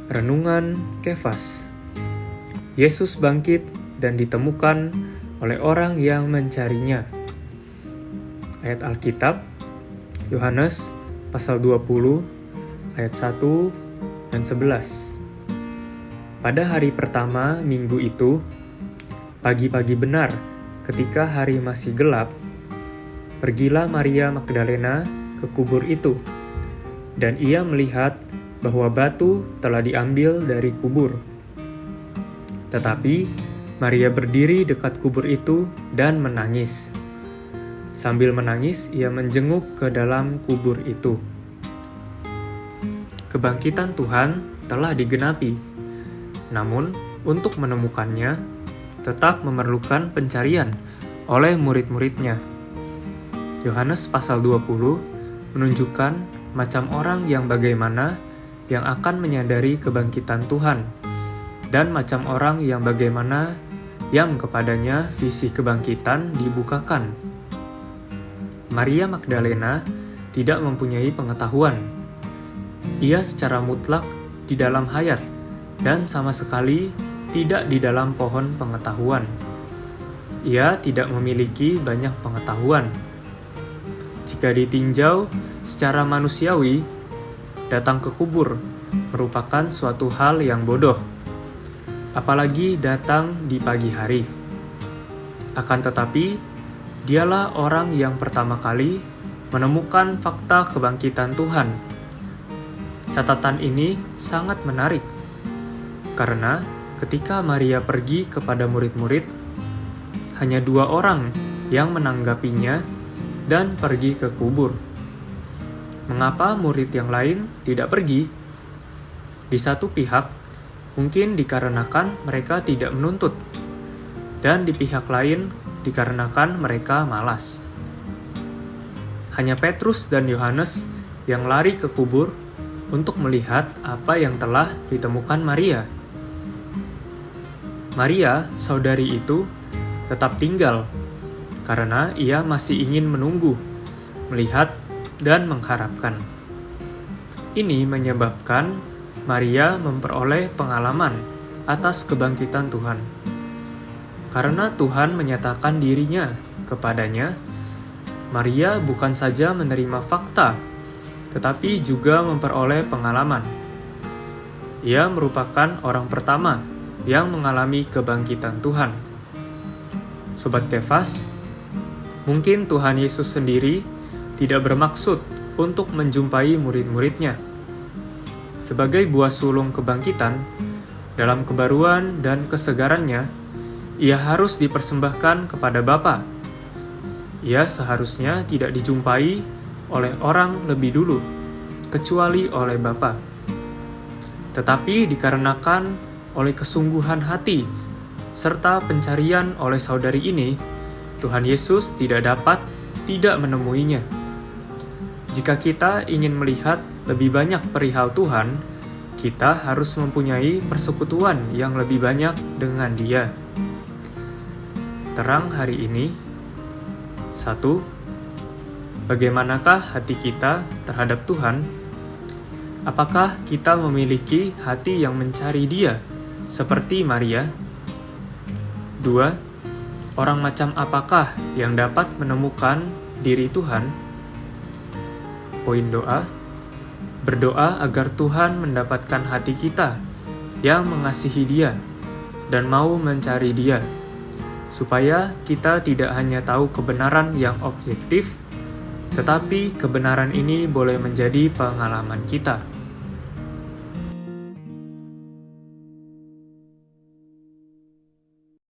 Renungan Kefas. Yesus bangkit dan ditemukan oleh orang yang mencarinya. Ayat Alkitab, Yohanes pasal 20, ayat 1 dan 11. Pada hari pertama minggu itu, pagi-pagi benar, ketika hari masih gelap, pergilah Maria Magdalena ke kubur itu, dan ia melihat bahwa batu telah diambil dari kubur. Tetapi Maria berdiri dekat kubur itu dan menangis. Sambil menangis, ia menjenguk ke dalam kubur itu. Kebangkitan Tuhan telah digenapi, namun untuk menemukannya tetap memerlukan pencarian oleh murid-muridnya. Yohanes pasal 20 menunjukkan macam orang yang bagaimana yang akan menyadari kebangkitan Tuhan, dan macam orang yang bagaimana yang kepadanya visi kebangkitan dibukakan. Maria Magdalena tidak mempunyai pengetahuan. Ia secara mutlak di dalam hayat dan sama sekali tidak di dalam pohon pengetahuan. Ia tidak memiliki banyak pengetahuan. Jika ditinjau secara manusiawi, datang ke kubur merupakan suatu hal yang bodoh, apalagi datang di pagi hari. Akan tetapi, dialah orang yang pertama kali menemukan fakta kebangkitan Tuhan. Catatan ini sangat menarik, karena ketika Maria pergi kepada murid-murid, hanya 2 orang yang menanggapinya dan pergi ke kubur. Mengapa murid yang lain tidak pergi? Di satu pihak, mungkin dikarenakan mereka tidak menuntut, dan di pihak lain dikarenakan mereka malas. Hanya Petrus dan Yohanes yang lari ke kubur untuk melihat apa yang telah ditemukan Maria. Maria, saudari itu, tetap tinggal karena ia masih ingin menunggu, melihat, dan mengharapkan. Ini menyebabkan Maria memperoleh pengalaman atas kebangkitan Tuhan. Karena Tuhan menyatakan dirinya kepadanya, Maria bukan saja menerima fakta, tetapi juga memperoleh pengalaman. Ia merupakan orang pertama yang mengalami kebangkitan Tuhan. Sobat Kefas, mungkin Tuhan Yesus sendiri tidak bermaksud untuk menjumpai murid-muridnya. Sebagai buah sulung kebangkitan, dalam kebaruan dan kesegarannya, ia harus dipersembahkan kepada Bapa. Ia seharusnya tidak dijumpai oleh orang lebih dulu, kecuali oleh Bapa. Tetapi dikarenakan oleh kesungguhan hati serta pencarian oleh saudari ini, Tuhan Yesus tidak dapat tidak menemuinya. Jika kita ingin melihat lebih banyak perihal Tuhan, kita harus mempunyai persekutuan yang lebih banyak dengan Dia. Terang hari ini. 1. Bagaimanakah hati kita terhadap Tuhan? Apakah kita memiliki hati yang mencari Dia, seperti Maria? 2. Orang macam apakah yang dapat menemukan diri Tuhan? Poin doa: berdoa agar Tuhan mendapatkan hati kita yang mengasihi Dia dan mau mencari Dia, supaya kita tidak hanya tahu kebenaran yang objektif, tetapi kebenaran ini boleh menjadi pengalaman kita.